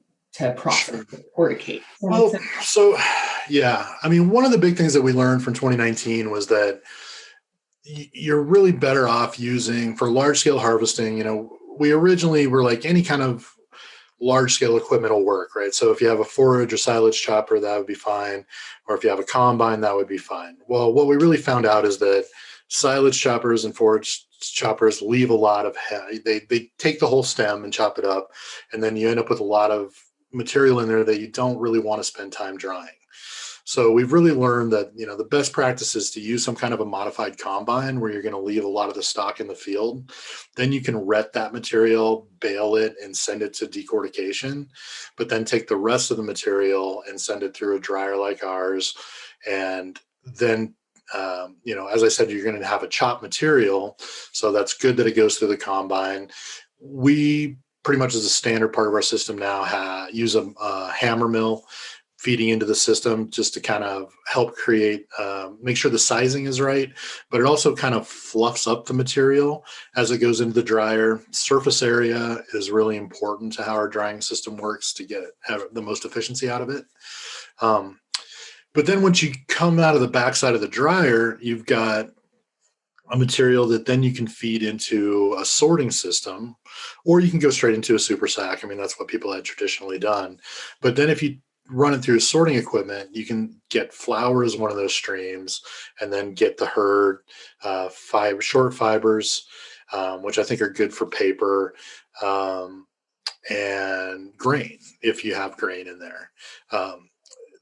process or to Well, so yeah, I mean, one of the big things that we learned from 2019 was that you're really better off using, for large scale harvesting, we originally were like, any kind of large scale equipment will work, right? So if you have a forage or silage chopper, that would be fine. Or if you have a combine, that would be fine. Well, what we really found out is that silage choppers and forage choppers leave a lot of, they take the whole stem and chop it up. And then you end up with a lot of material in there that you don't really want to spend time drying. So we've really learned that, the best practice is to use some kind of a modified combine where you're going to leave a lot of the stock in the field. Then you can ret that material, bale it, and send it to decortication, but then take the rest of the material and send it through a dryer like ours. And then, as I said, you're going to have a chopped material. So that's good that it goes through the combine. We pretty much, as a standard part of our system now, use a hammer mill feeding into the system, just to kind of help create, make sure the sizing is right, but it also kind of fluffs up the material as it goes into the dryer. Surface area is really important to how our drying system works to have the most efficiency out of it. But then once you come out of the backside of the dryer, you've got a material that then you can feed into a sorting system, or you can go straight into a super sack. I mean, that's what people had traditionally done. But then if you run it through sorting equipment, you can get flour as one of those streams, and then get the hurd, short fibers, which I think are good for paper, and grain, if you have grain in there.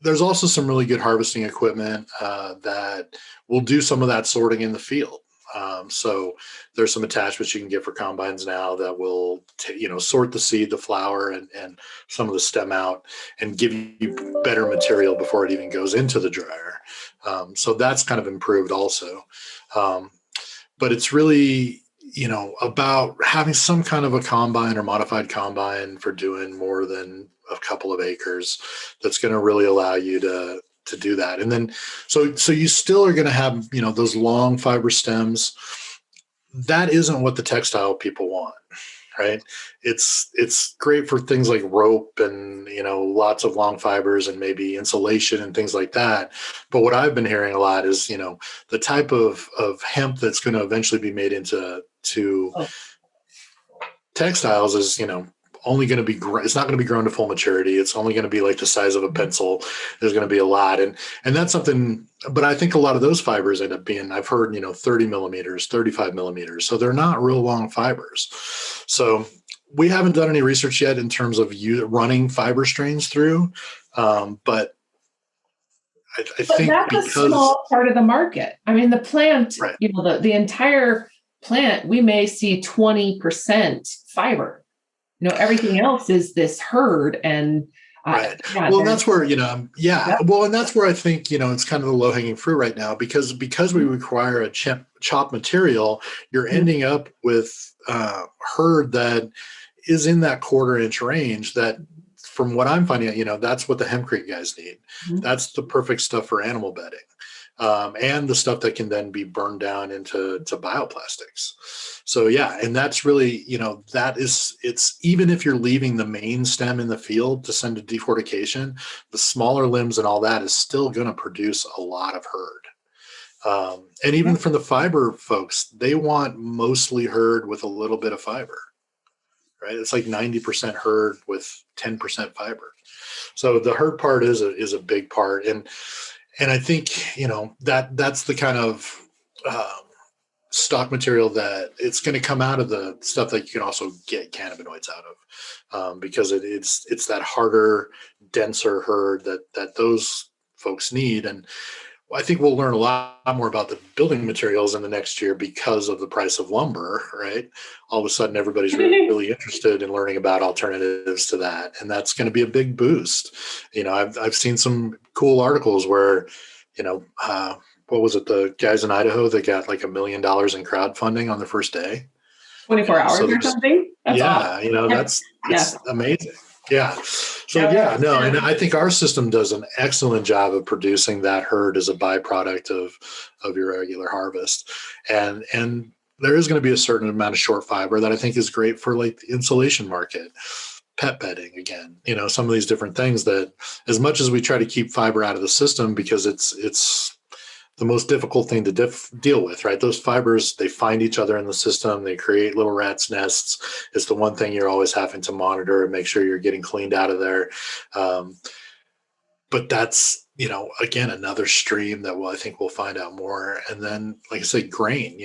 There's also some really good harvesting equipment that will do some of that sorting in the field. So there's some attachments you can get for combines now that will, sort the seed, the flower, and some of the stem out and give you better material before it even goes into the dryer. So that's kind of improved also. But it's really, about having some kind of a combine or modified combine for doing more than a couple of acres. That's going to really allow you to do that. And then, so you still are going to have, those long fiber stems. That isn't what the textile people want, right? It's great for things like rope and, lots of long fibers and maybe insulation and things like that. But what I've been hearing a lot is, the type of hemp that's going to eventually be made into textiles is, only going to be, it's not going to be grown to full maturity. It's only going to be like the size of a pencil. There's going to be a lot. And that's something, but I think a lot of those fibers end up being, I've heard, 30 millimeters, 35 millimeters. So they're not real long fibers. So we haven't done any research yet in terms of running fiber strains through. But I think that's a small part of the market. I mean, the plant, right. The entire plant, we may see 20% fiber. Everything else is this herd and right. Well, and that's where, well, and that's where I think, it's kind of the low hanging fruit right now, because we require a chop material, you're ending up with herd that is in that 1/4 inch range that, from what I'm finding out, that's what the hempcrete guys need. Mm-hmm. That's the perfect stuff for animal bedding. And the stuff that can then be burned down into bioplastics. So yeah, and that's really, it's even if you're leaving the main stem in the field to send to defortification, the smaller limbs and all that is still going to produce a lot of herd. And even from the fiber folks, they want mostly herd with a little bit of fiber, right? It's like 90% herd with 10% fiber. So the herd part is a big part. And I think, that's the kind of stock material that it's going to come out of the stuff that you can also get cannabinoids out of, because it's that harder, denser herd that those folks need. And I think we'll learn a lot more about the building materials in the next year because of the price of lumber, right? All of a sudden, everybody's really interested in learning about alternatives to that. And that's going to be a big boost. I've seen some cool articles where, what was it? The guys in Idaho that got like $1 million in crowdfunding on their first day. 24 hours or something? That's awesome. That's amazing. Yeah. So and I think our system does an excellent job of producing that herd as a byproduct of your regular harvest. And there is going to be a certain amount of short fiber that I think is great for like the insulation market, pet bedding again, some of these different things that, as much as we try to keep fiber out of the system because it's the most difficult thing to deal with, right? Those fibers, they find each other in the system. They create little rat's nests. It's the one thing you're always having to monitor and make sure you're getting cleaned out of there. But that's, again, another stream that I think we'll find out more. And then, like I said, grain,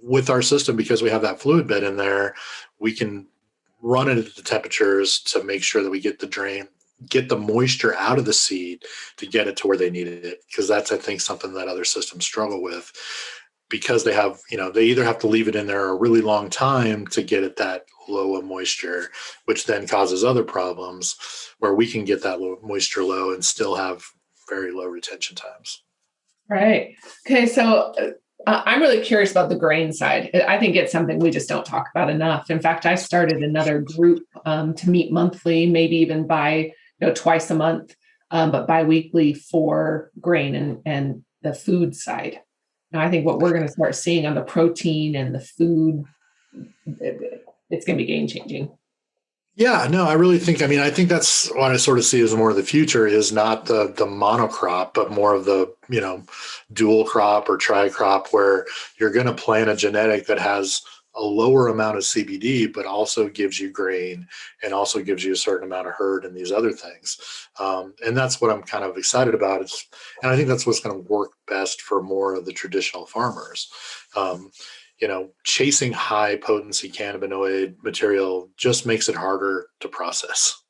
with our system, because we have that fluid bed in there, we can run it at the temperatures to make sure that we get the moisture out of the seed to get it to where they needed it. Because that's, I think, something that other systems struggle with, because they have, they either have to leave it in there a really long time to get it that low of moisture, which then causes other problems, where we can get that moisture low and still have very low retention times. Right. Okay. So I'm really curious about the grain side. I think it's something we just don't talk about enough. In fact, I started another group to meet monthly, maybe even twice a month, but biweekly for grain and the food side. Now, I think what we're going to start seeing on the protein and the food, it's going to be game changing. Yeah, no, I really think, I think that's what I sort of see as more of the future, is not the monocrop, but more of the, dual crop or tri-crop, where you're going to plant a genetic that has a lower amount of CBD, but also gives you grain and also gives you a certain amount of herd and these other things. And that's what I'm kind of excited about. And I think that's what's going to work best for more of the traditional farmers. Chasing high potency cannabinoid material just makes it harder to process.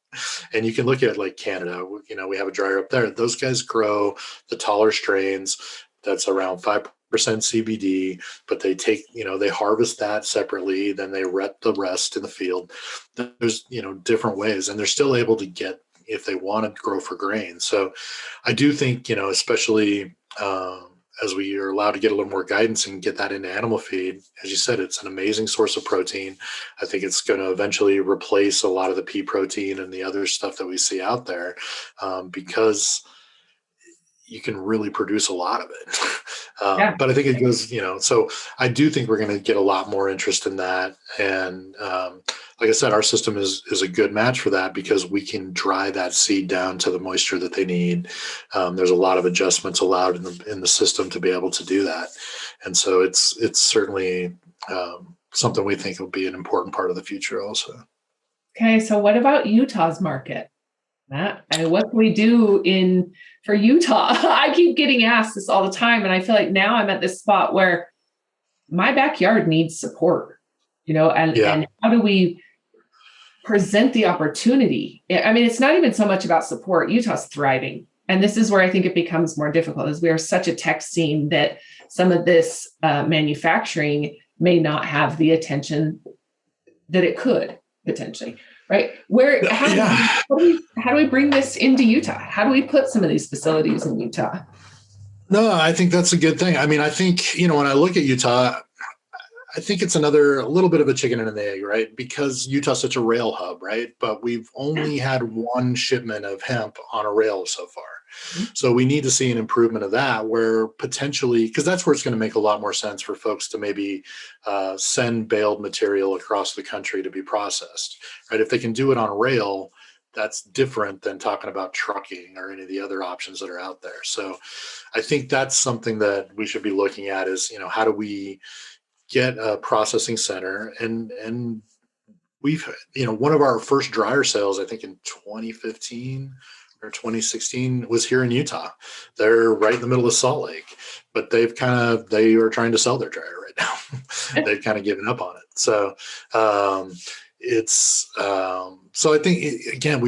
And you can look at like Canada, we have a dryer up there. Those guys grow the taller strains that's around 5% CBD, but they take, they harvest that separately, then they wet the rest in the field. There's, different ways, and they're still able to get, if they want to grow for grain. So I do think, especially as we are allowed to get a little more guidance and get that into animal feed, as you said, it's an amazing source of protein. I think it's going to eventually replace a lot of the pea protein and the other stuff that we see out there, because you can really produce a lot of it. But I think it goes, so I do think we're going to get a lot more interest in that. And like I said, our system is a good match for that, because we can dry that seed down to the moisture that they need. There's a lot of adjustments allowed in the system to be able to do that. And so it's certainly something we think will be an important part of the future also. Okay. So what about Utah's market? Matt, what can we do for Utah? I keep getting asked this all the time, and I feel like now I'm at this spot where my backyard needs support, and how do we present the opportunity? I mean, it's not even so much about support. Utah's thriving. And this is where I think it becomes more difficult, as we are such a tech scene that some of this manufacturing may not have the attention that it could potentially. Right? How do we bring this into Utah? How do we put some of these facilities in Utah? No, I think that's a good thing. I mean, I think, when I look at Utah, I think it's a little bit of a chicken and an egg, right? Because Utah's such a rail hub, right? But we've only had one shipment of hemp on a rail so far. So we need to see an improvement of that, where potentially, because that's where it's going to make a lot more sense for folks to maybe send baled material across the country to be processed, right? If they can do it on rail, that's different than talking about trucking or any of the other options that are out there. So I think that's something that we should be looking at is, how do we get a processing center? And we've, one of our first dryer sales, I think in 2015 or 2016, was here in Utah. They're right in the middle of Salt Lake, but they are trying to sell their dryer right now. They've kind of given up on it. So so I think again,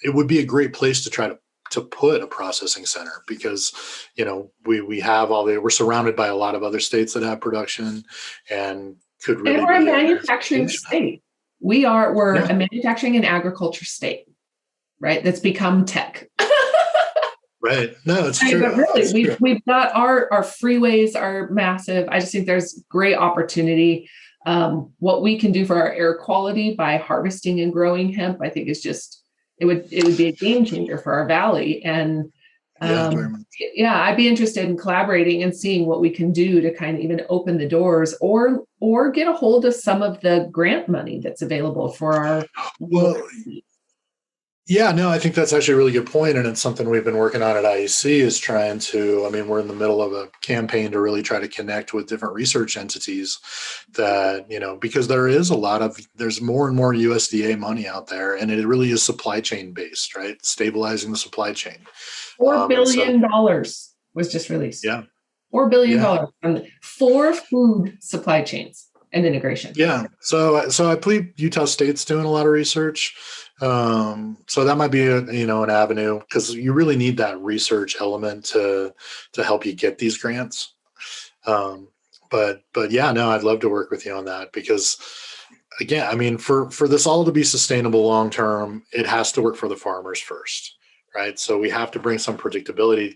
it would be a great place to try to put a processing center, because we have we're surrounded by a lot of other states that have production and could really. And we're a manufacturing state. We're a manufacturing and agriculture state, right? That's become tech. Right. No, it's true. But really, we've got our freeways are massive. I just think there's great opportunity. What we can do for our air quality by harvesting and growing hemp, I think is just, it would be a game changer for our valley. And I'd be interested in collaborating and seeing what we can do to kind of even open the doors or get a hold of some of the grant money that's available for our. Yeah, no, I think that's actually a really good point. And it's something we've been working on at IEC, is trying to, we're in the middle of a campaign to really try to connect with different research entities that, because there's more and more USDA money out there, and it really is supply chain based, right? Stabilizing the supply chain. $4 billion was just released. Yeah. $4 billion for food supply chains and integration. Yeah. So I believe Utah State's doing a lot of research. So that might be an avenue, because you really need that research element to help you get these grants. But yeah, no, I'd love to work with you on that, because again, for this all to be sustainable long term, it has to work for the farmers first, right? So we have to bring some predictability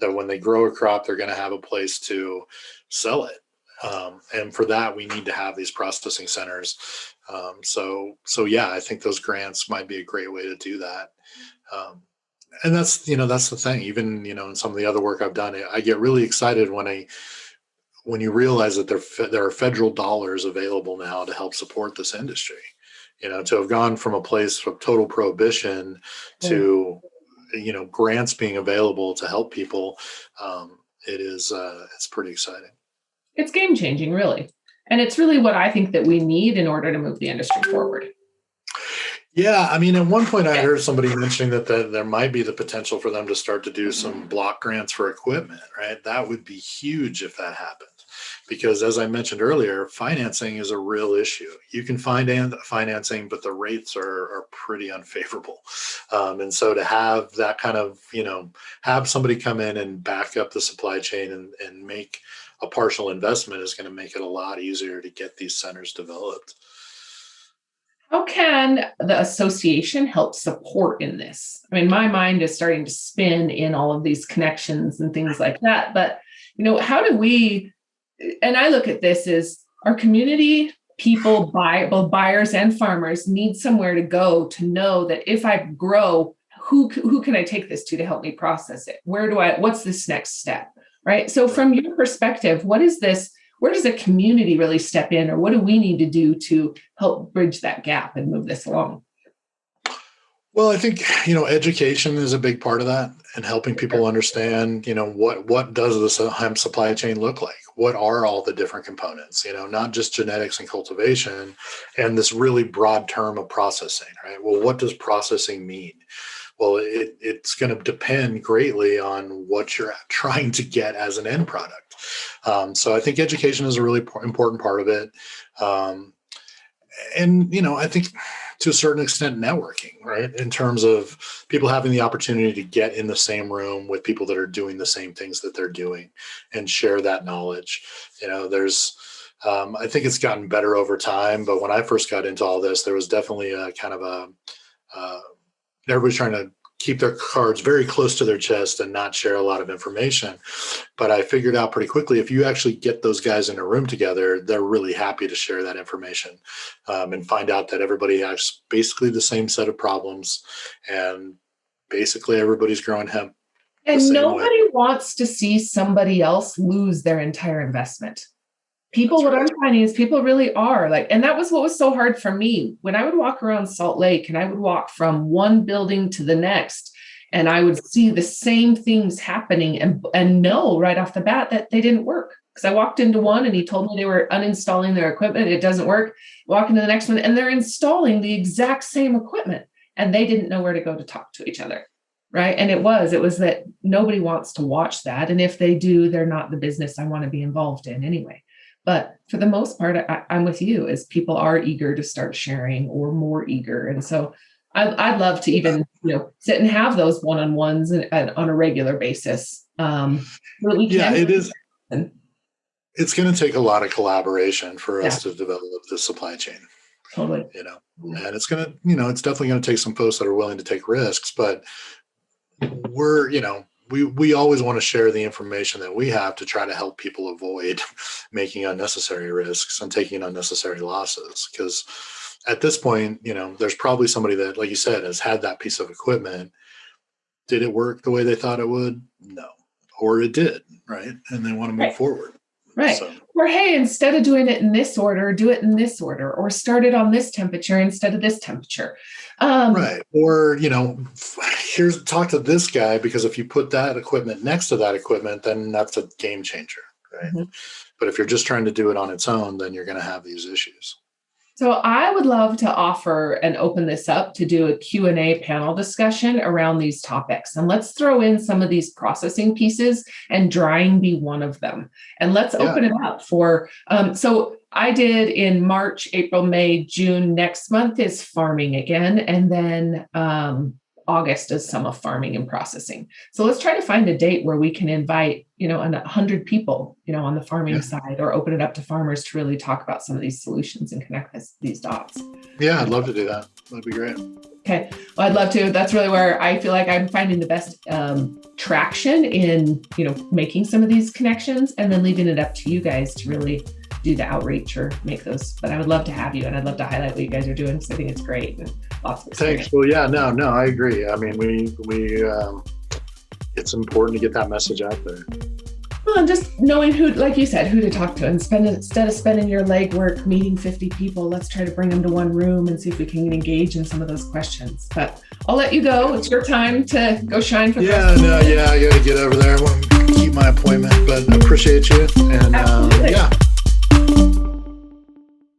that when they grow a crop, they're going to have a place to sell it. And for that, we need to have these processing centers. So yeah, I think those grants might be a great way to do that. And that's the thing. Even, in some of the other work I've done, I get really excited when you realize that there are federal dollars available now to help support this industry. To have gone from a place of total prohibition to, grants being available to help people. It's pretty exciting. It's game changing, really. And it's really what I think that we need in order to move the industry forward. Yeah. At one point I heard somebody mentioning that there might be the potential for them to start to do some block grants for equipment, right? That would be huge if that happened. because as I mentioned earlier, financing is a real issue. You can find financing, but the rates are pretty unfavorable. And so to have that kind of, have somebody come in and back up the supply chain and make a partial investment is going to make it a lot easier to get these centers developed. How can the association help support in this? I mean, my mind is starting to spin in all of these connections and things like that. But, how do we, and I look at this as our community people, both buyers and farmers, need somewhere to go to know that if I grow, who can I take this to help me process it? What's this next step? Right. So from your perspective, what is this? Where does the community really step in, or what do we need to do to help bridge that gap and move this along? Well, I think, education is a big part of that, and helping people understand, what does this hemp supply chain look like? What are all the different components, not just genetics and cultivation and this really broad term of processing, right? Well, what does processing mean? Well, it's going to depend greatly on what you're trying to get as an end product. So I think education is a really important part of it. And, I think to a certain extent, networking, right? In terms of people having the opportunity to get in the same room with people that are doing the same things that they're doing and share that knowledge. I think it's gotten better over time, but when I first got into all this, there was definitely a kind of everybody's trying to keep their cards very close to their chest and not share a lot of information. But I figured out pretty quickly, if you actually get those guys in a room together, they're really happy to share that information and find out that everybody has basically the same set of problems, and basically everybody's growing hemp. And nobody wants to see somebody else lose their entire investment. What I'm finding is people really are like, and that was what was so hard for me when I would walk around Salt Lake and I would walk from one building to the next, and I would see the same things happening and know right off the bat that they didn't work. Because I walked into one and he told me they were uninstalling their equipment. It doesn't work. Walk into the next one and they're installing the exact same equipment, and they didn't know where to go to talk to each other. Right. And it was that nobody wants to watch that. And if they do, they're not the business I want to be involved in anyway. But for the most part, I'm with you, as people are eager to start sharing, or more eager. And so I'd love to even, sit and have those one-on-ones on a regular basis. It is. It's going to take a lot of collaboration for us to develop the supply chain. Totally. And it's going to, it's definitely going to take some folks that are willing to take risks, but we always want to share the information that we have to try to help people avoid making unnecessary risks and taking unnecessary losses. Because at this point, there's probably somebody that, like you said, has had that piece of equipment. Did it work the way they thought it would? No. Or it did, right? And they want to move forward. Right. Or, hey, instead of doing it in this order, do it in this order, or start it on this temperature instead of this temperature. Right. Or, talk to this guy, because if you put that equipment next to that equipment, then that's a game changer. Right. Mm-hmm. But if you're just trying to do it on its own, then you're going to have these issues. So I would love to offer and open this up to do a Q&A panel discussion around these topics. And let's throw in some of these processing pieces, and drying be one of them. And let's open it up for, so I did in March, April, May, June. Next month is farming again. And then August is some of farming and processing. So let's try to find a date where we can invite, 100 people, on the farming side, or open it up to farmers to really talk about some of these solutions and connect these dots. Yeah, I'd love to do that. That'd be great. Okay. Well, I'd love to. That's really where I feel like I'm finding the best traction in, making some of these connections, and then leaving it up to you guys to really do the outreach or make those. But I would love to have you, and I'd love to highlight what you guys are doing, because I think it's great. And lots of experience. Thanks. Well, no, I agree. I mean, we it's important to get that message out there. Well, and just knowing who, like you said, who to talk to, and instead of spending your legwork meeting 50 people, let's try to bring them to one room and see if we can engage in some of those questions. But I'll let you go. It's your time to go shine for I got to get over there. I want to keep my appointment, but I appreciate you. And